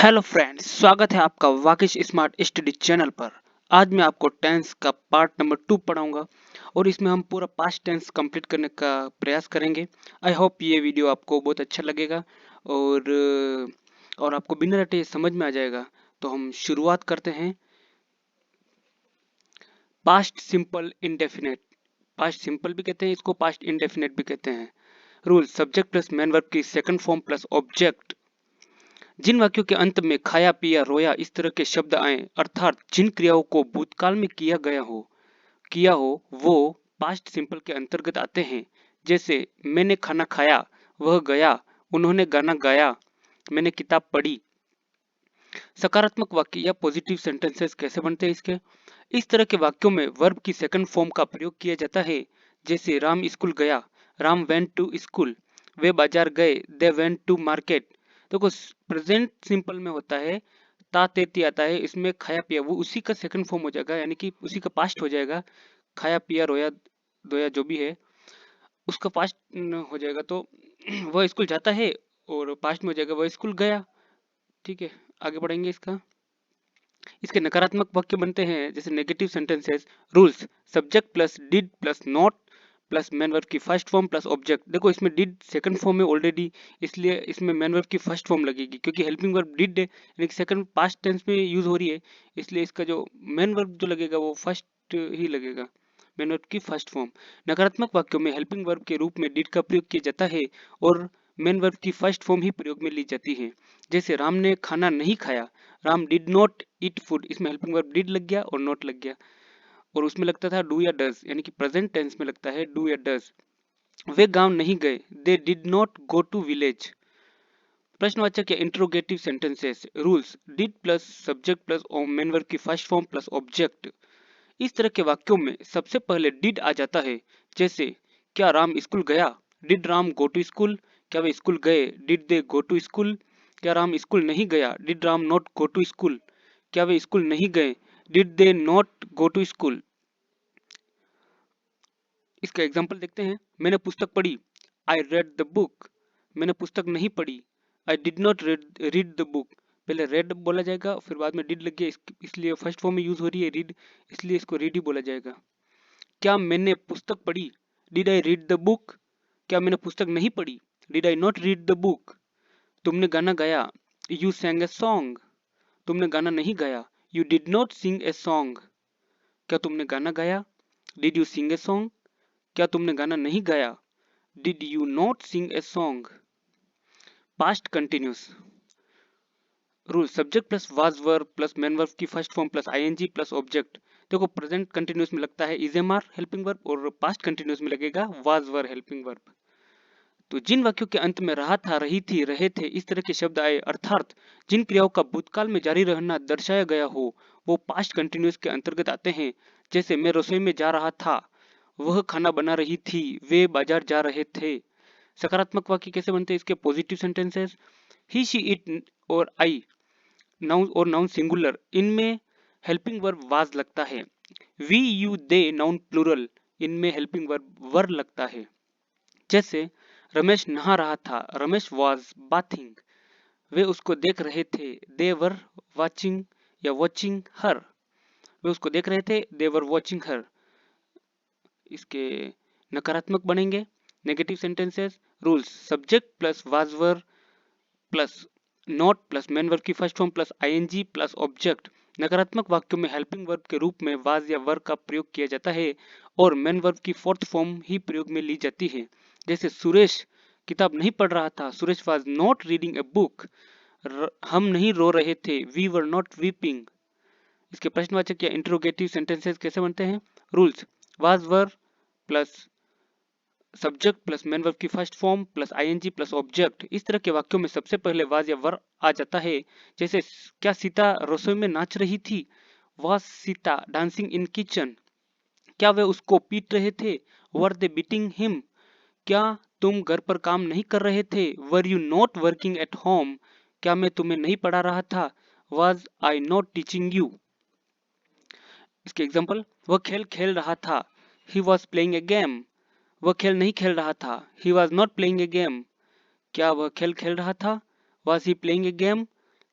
Hello friends, स्वागत है आपका वाकिश स्मार्ट स्टडी चैनल पर। आज मैं आपको टेंस का पार्ट नंबर 2 पढ़ाऊंगा और इसमें हम पूरा पास्ट टेंस कंप्लीट करने का प्रयास करेंगे। आई होप ये वीडियो आपको बहुत अच्छा लगेगा और आपको बिना रटे समझ में आ जाएगा। तो हम शुरुआत करते हैं। Past simple indefinite, past simple भी कहते हैं इसको, पास्ट इंडेफिनेट भी कहते हैं। Rule: subject plus main verb की सेकंड फॉर्म प्लस ऑब्जेक्ट। जिन वाक्यों के अंत में खाया पिया रोया इस तरह के शब्द आए, अर्थात जिन क्रियाओं को भूतकाल में किया हो वो पास्ट सिंपल के अंतर्गत आते हैं। जैसे मैंने खाना खाया, वह गया, उन्होंने गाना गाया, मैंने किताब पढ़ी। सकारात्मक वाक्य या पॉजिटिव सेंटेंसेस कैसे बनते हैं इसके? इस तरह के वाक्यों में वर्ब की सेकंड फॉर्म का प्रयोग किया जाता है। जैसे राम स्कूल गया, राम वेंट टू स्कूल, वे बाजार गए, दे वेंट टू मार्केट। देखो प्रेजेंट सिंपल में होता है ता तेती आता है, इसमें खाया पिया वो उसी का सेकंड फॉर्म हो जाएगा, यानी कि उसी का पास्ट हो जाएगा। खाया पिया रोया दोया जो भी है उसका पास्ट हो जाएगा। तो वह स्कूल जाता है और पास्ट में हो जाएगा वह स्कूल गया। ठीक है, आगे बढ़ेंगे। इसके नकारात्मक वाक्य बनते हैं जैसे negative sentences. Rules: subject plus did plus not plus main verb की फर्स्ट फॉर्म प्लस ऑब्जेक्ट। देखो इसमें डिड सेकंड फॉर्म में ऑलरेडी, इसलिए इसमें मेन वर्ब की फर्स्ट फॉर्म लगेगी, क्योंकि हेल्पिंग वर्ब डिड है यानी कि सेकंड पास्ट टेंस में यूज हो रही है, इसलिए इसका जो मेन वर्ब जो लगेगा वो फर्स्ट ही लगेगा, मेन वर्ब की फर्स्ट फॉर्म। नकारात्मक वाक्यों में हेल्पिंग वर्ब के रूप में डिड का प्रयोग किया जाता है और मेन वर्ब की फर्स्ट फॉर्म ही प्रयोग में ली जाती है। जैसे राम ने खाना नहीं खाया, Ram did not eat food, इसमें हेल्पिंग वर्ब डिड लग गया और नॉट लग गया, और उसमें लगता था डू या डज, यानी कि प्रेजेंट टेंस में लगता है डू या डज। वे गांव नहीं गए, they did not go to village. प्रश्नवाचक या interrogative sentences. Rules: did plus subject plus main verb की फर्स्ट फॉर्म प्लस ऑब्जेक्ट। इस तरह के वाक्यों में सबसे पहले डिड आ जाता है। जैसे क्या राम स्कूल गया, did Ram go to school, क्या वे स्कूल गए, did they go to school. क्या राम स्कूल नहीं गया, did Ram not go to school, क्या वे स्कूल नहीं गए, did they not go to school. इसका एग्जाम्पल देखते हैं। मैंने पुस्तक पढ़ी, आई रेड द बुक। मैंने पुस्तक नहीं पढ़ी, I did not read the book. पहले रेड बोला जाएगा, फिर बाद में डिड लग गया, इसलिए फर्स्ट फॉर्म में यूज हो रही है रीड, इसलिए इसको रीड ही बोला जाएगा। क्या मैंने पुस्तक पढ़ी, did I read the book. क्या मैंने पुस्तक नहीं पढ़ी, did I not read the book. तुमने गाना गाया, यू सैंग ए सॉन्ग। तुमने गाना नहीं गाया, you did not sing a song. क्या तुमने गाना गाया, did you sing a song. क्या तुमने गाना नहीं गाया, did you not sing a song. Past continuous. Rule: subject plus was verb plus main verb की first form plus ING plus object. देखो प्रेजेंट कंटिन्यूस में लगता है is am are helping verb और पास्ट कंटिन्यूस में लगेगा was were helping verb. तो जिन वाक्यों के अंत में रहा था, रही थी, रहे थे इस तरह के शब्द आए, अर्थात जिन क्रियाओं का भूतकाल में जारी रहना दर्शाया गया हो, वो पास्ट कंटिन्यूस के अंतर्गत आते हैं। जैसे मैं रसोई में जा रहा था, वह खाना बना रही थी, वे बाजार जा रहे थे। सकारात्मक वाक्य कैसे बनते हैं इसके? Positive sentences. He she it और आई, नाउन और नाउन सिंगुलर, इनमें हेल्पिंग वर्ब वाज लगता है। We you they noun plural, इनमें हेल्पिंग वर्ब वर लगता है। जैसे रमेश नहा रहा था, रमेश वॉज बाथिंग, वे उसको देख रहे थे, दे वर वॉचिंग या वॉचिंग हर, वे उसको देख रहे थे, दे वर वॉचिंग हर। इसके नकारात्मक बनेंगे negative sentences. Rules: subject plus was were plus not plus main verb की first form plus ING plus object. नकारात्मक वाक्यों में हेल्पिंग वर्ब के रूप में वाज या वर का प्रयोग किया जाता है और मेन वर्ब की फोर्थ फॉर्म ही प्रयोग में ली जाती है। जैसे सुरेश किताब नहीं पढ़ रहा था, Suresh was not reading a book. हम नहीं रो रहे थे, वी वर नॉट वीपिंग। इसके प्रश्नवाचक या इंट्रोगेटिव सेंटेंसेस कैसे बनते हैं? Rules: was were plus subject plus main verb की first form plus ING plus object. इस तरह के वाक्यों में सबसे पहले वाज या वर आ जाता है। जैसे क्या सीता रसोई में नाच रही थी, was Sita dancing in kitchen. क्या वे उसको पीट रहे थे, वर दे बीटिंग हिम। क्या तुम घर पर काम नहीं कर रहे थे, were you not working at home. क्या मैं तुम्हें नहीं पढ़ा रहा था, was I not teaching you. इसके एग्जाम्पल: वह खेल खेल रहा था, he was playing a game. वह खेल नहीं खेल रहा था, he was not playing a game. क्या वह खेल खेल रहा था, was he playing a game.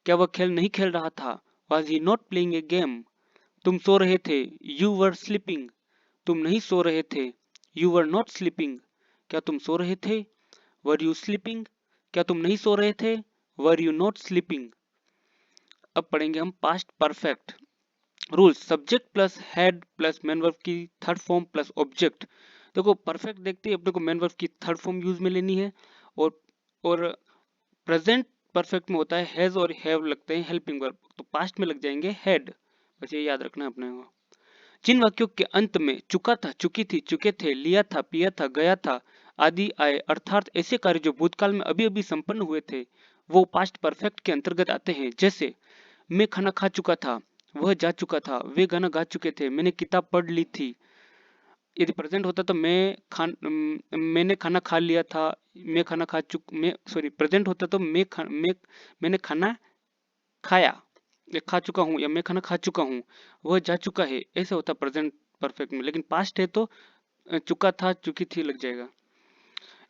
क्या वह खेल नहीं खेल रहा था? Was he not playing a game? तुम सो रहे थे? You were sleeping. तुम नहीं सो रहे थे? You were not sleeping. क्या तुम सो रहे थे? Were you sleeping? क्या तुम नहीं सो रहे थे? Were you not sleeping? अब पढ़ेंगे हम past perfect rules. Subject plus head plus main verb की थर्ड फॉर्म प्लस ऑब्जेक्ट। देखो परफेक्ट देखते ही अपने को मेन वर्ब की थर्ड फॉर्म यूज में लेनी है, और प्रेजेंट परफेक्ट में होता है हैज और हैव लगते हैं हेल्पिंग वर्ब, तो पास्ट में लग जाएंगे हैड। बस ये याद रखना है अपने को। जिन वाक्यों के अंत में चुका था, चुकी थी, चुके थे, लिया था, पिया था, गया था आदि आए, अर्थात ऐसे कार्य जो भूतकाल में अभी अभी संपन्न हुए थे, वो पास्ट परफेक्ट के अंतर्गत आते हैं। जैसे मैं खाना खा चुका था, वह जा चुका था, वे गाना गा चुके थे, मैंने किताब पढ़ ली थी। यदि प्रेजेंट होता तो मैंने खाना खा लिया था, प्रेजेंट होता तो मैंने खाना खाया या खा चुका हूँ, या मैं खाना खा चुका हूँ, वह जा चुका है, ऐसे होता प्रेजेंट परफेक्ट में। लेकिन पास्ट है तो चुका था, चुकी थी लग जाएगा।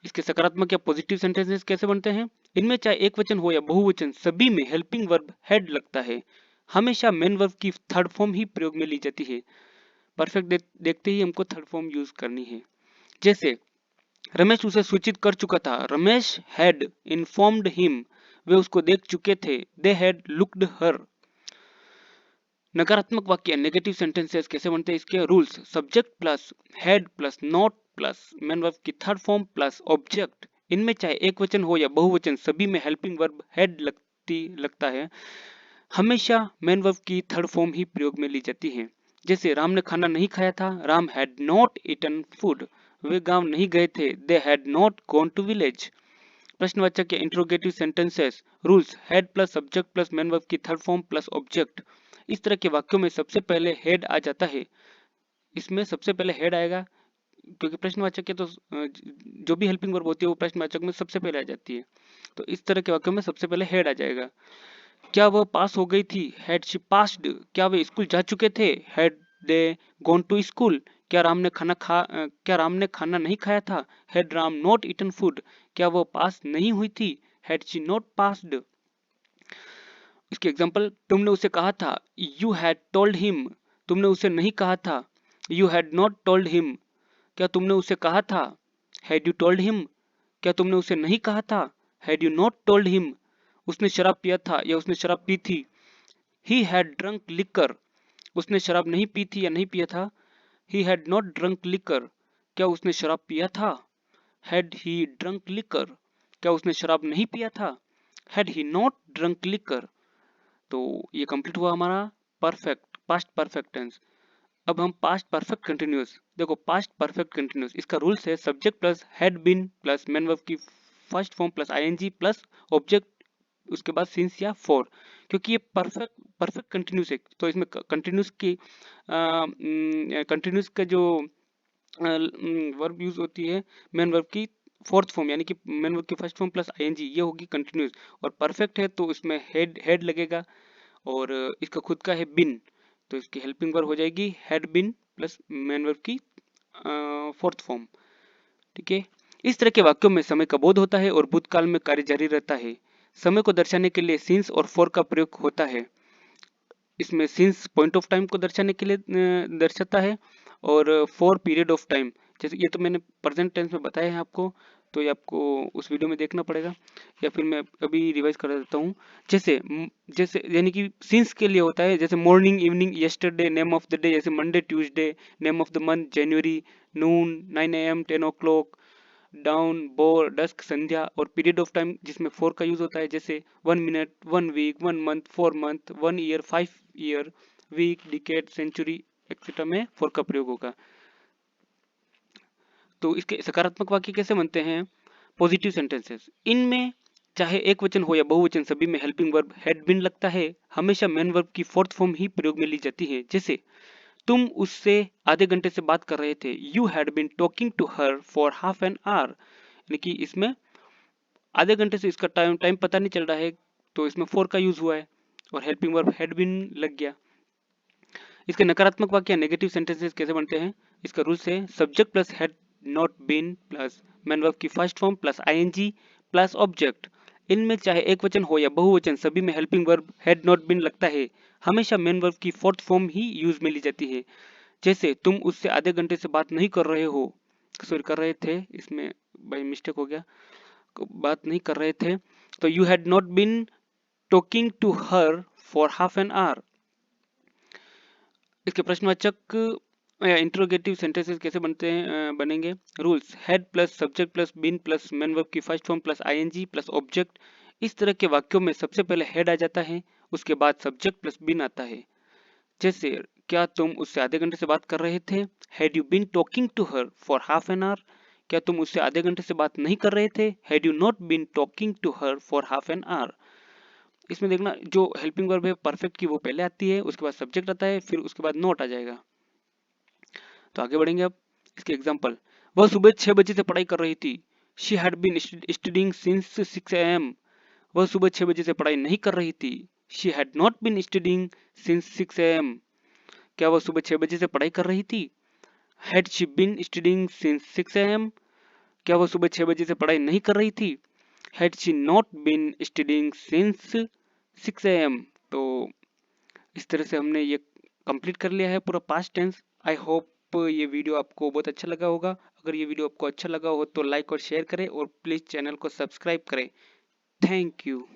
इसके सकारात्मक या पॉजिटिव सेंटेंसेस कैसे बनते हैं? इनमें चाहे एक वचन हो या बहुवचन, सभी में हेल्पिंग वर्ब हेड लगता है। हमेशा मेन वर्ब की थर्ड फॉर्म ही प्रयोग में ली जाती है। परफेक्ट देखते ही हमको थर्ड फॉर्म यूज करनी है। जैसे रमेश उसे सूचित कर चुका था, रमेश हैड इन्फॉर्म्ड हिम, वे उसको देख चुके थे, दे हैड लुक्ड हर। नकारात्मक वाक्य नेगेटिव सेंटेंसेस कैसे बनते हैं? इसके rules. Subject plus head plus not plus main verb की थर्ड फॉर्म प्लस ऑब्जेक्ट। इनमें चाहे एक वचन हो या बहुवचन, सभी में हेल्पिंग वर्ब हेड लगता है। हमेशा मेन वर्ब की थर्ड फॉर्म ही प्रयोग में ली जाती है। जैसे राम ने खाना नहीं खाया था, Ram had not eaten food, वे गांव नहीं गए थे, they had not gone to village. प्रश्नवाचक या interrogative sentences rules. Had plus subject plus main verb की थर्ड फॉर्म प्लस ऑब्जेक्ट। इस तरह के वाक्यों में सबसे पहले हेड आ जाता है। इसमें सबसे पहले हेड आएगा क्योंकि प्रश्नवाचक के तो जो भी हेल्पिंग वर्ब होती है वो प्रश्नवाचक में सबसे पहले आ जाती है। तो इस तरह के वाक्यों में सबसे पहले हेड आ जाएगा। क्या वह पास हो गई थी? Had she passed. क्या वे स्कूल जा चुके थे? Had they gone to school. क्या राम ने खाना नहीं खाया था? Had Ram not eaten food. क्या वह पास नहीं हुई थी? Had she not passed. इसके एग्जांपल, तुमने उसे कहा था, यू हैड टोल्ड हिम। तुमने उसे नहीं कहा था, you had not told him. क्या तुमने उसे कहा था? Had you told him. क्या तुमने उसे नहीं कहा था? Had you not told him. उसने शराब पिया था या उसने शराब पी थी। He had drunk liquor. उसने शराब नहीं पी थी या नहीं पिया था। He had not drunk liquor. क्या उसने शराब पिया था? Had he drunk liquor. क्या उसने शराब नहीं पिया था? Had he not drunk liquor. तो ये कंप्लीट हुआ हमारा परफेक्ट पास्ट परफेक्ट टेंस। अब हम पास्ट परफेक्ट कंटिन्यूअस। देखो पास्ट परफेक्ट कंटिन्यूअस, इसका रूल्स है subject plus had been plus main verb की first form plus ING plus object, उसके बाद सिंस या फॉर। क्योंकि ये परफेक्ट कंटिन्यूस है तो इसमें कंटिन्यूस का जो वर्ब यूज होती है मेन वर्ब की फोर्थ फॉर्म, यानी कि मेन वर्ब की फर्स्ट फॉर्म प्लस आईएनजी, ये होगी कंटिन्यूस। और परफेक्ट है तो इसमें हेड लगेगा, और इसका खुद का है बिन, तो इसकी हेल्पिंग वर्ब हो जाएगी had been plus main verb की फोर्थ फॉर्म। ठीक है। इस तरह के वाक्यों में समय का बोध होता है और भूतकाल में कार्य जारी रहता है। समय को दर्शाने के लिए सिंस और फॉर का प्रयोग होता है। इसमें सिंस पॉइंट ऑफ टाइम को दर्शाने के लिए दर्शाता है, और फॉर पीरियड ऑफ टाइम। जैसे ये तो मैंने प्रेजेंट टेंस में बताया है आपको, तो ये आपको उस वीडियो में देखना पड़ेगा, या फिर मैं अभी रिवाइज कर देता हूँ। जैसे जैसे यानी कि सिंस के लिए होता है, जैसे morning, evening, yesterday, name of the day, जैसे Monday, Tuesday, name of the month, January, noon, 9 AM, 10 o'clock, dawn, बोर, डस्क, संध्या। और पीरियड ऑफ टाइम जिसमें फॉर का यूज होता है, जैसे 1 minute, 1 week, 1 month, 4 month, 1 year, 5 year, week, decade, century etcetera में फॉर का प्रयोग होगा। तो इसके सकारात्मक वाक्य कैसे बनते हैं? पॉजिटिव सेंटेंसेस, इनमें चाहे एक वचन हो या बहुवचन, सभी में हेल्पिंग वर्ब हैड बीन लगता है। हमेशा मेन वर्ब की फोर्थ फॉर्म ही प्रयोग में ली जाती है। जैसे तुम उससे आधे घंटे से बात कर रहे थे, you had been talking to her for half an hour. यानी कि इसमें आधे घंटे से इसका टाइम पता नहीं चल रहा है, तो इसमें फॉर का यूज हुआ है और हेल्पिंग वर्ब हैड बीन लग गया। इसके नकारात्मक वाक्य नेगेटिव सेंटेंसेस कैसे बनते हैं? इसका रूल्स है subject plus had not been plus main verb की first form plus ING plus object. इनमें चाहे एक वचन हो या बहुवचन सभी में helping verb had not been लगता है। हमेशा मेन वर्ब की फोर्थ फॉर्म ही यूज में ली जाती है। जैसे तुम उससे आधे घंटे से बात नहीं कर रहे हो, सॉरी कर रहे थे, इसमें बाई मिस्टेक हो गया, बात नहीं कर रहे थे, तो you had not been talking to her for half an hour. इसके प्रश्नवाचक या इंट्रोगेटिव सेंटेंसेस कैसे बनते हैं बनेंगे। Rules, had plus subject plus been plus main verb की first form plus ING plus object. इस तरह के वाक्यों में सबसे पहले हेड आ जाता है, उसके बाद सब्जेक्ट प्लस बीन आता है। जैसे क्या तुम उससे आधे घंटे से बात कर रहे थे, had you been talking to her for half an hour. क्या तुम उससे आधे घंटे से बात नहीं कर रहे थे, had you not been talking to her for half an hour. इसमें देखना जो हेल्पिंग वर्ब है परफेक्ट की वो पहले आती है, उसके बाद सब्जेक्ट आता है, फिर उसके बाद नोट आ जाएगा। तो आगे बढ़ेंगे अब इसके एग्जाम्पल। वह सुबह 6 बजे से पढ़ाई कर रही थी, she had been studying since 6 AM। वह सुबह 6 बजे से पढ़ाई नहीं कर रही थी, she had not been studying since 6 AM। क्या वह सुबह 6 बजे से पढ़ाई कर रही थी, had she been studying since 6 AM। क्या वह सुबह 6 बजे से पढ़ाई नहीं कर रही थी, had she not been studying since 6 AM। तो इस तरह से हमने ये कंप्लीट कर लिया है पूरा पास्ट टेंस। आई होप ये वीडियो आपको बहुत अच्छा लगा होगा। अगर ये वीडियो आपको अच्छा लगा हो तो लाइक और शेयर करें और प्लीज़ चैनल को सब्सक्राइब करें। Thank you.